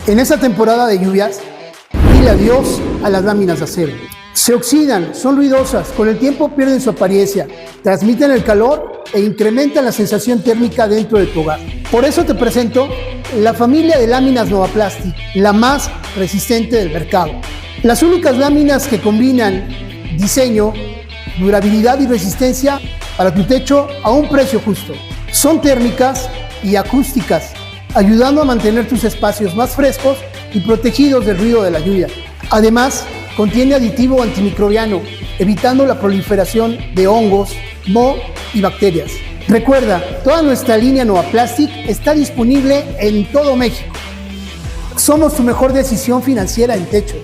En esta temporada de lluvias, dile adiós a las láminas de acero. Se oxidan, son ruidosas, con el tiempo pierden su apariencia, transmiten el calor e incrementan la sensación térmica dentro de tu hogar. Por eso te presento la familia de láminas Novaplastic, la más resistente del mercado. Las únicas láminas que combinan diseño, durabilidad y resistencia para tu techo a un precio justo. Son térmicas y acústicas, ayudando a mantener tus espacios más frescos y protegidos del ruido de la lluvia. Además, contiene aditivo antimicrobiano, evitando la proliferación de hongos, moho y bacterias. Recuerda, toda nuestra línea Novaplastic está disponible en todo México. Somos tu mejor decisión financiera en techo.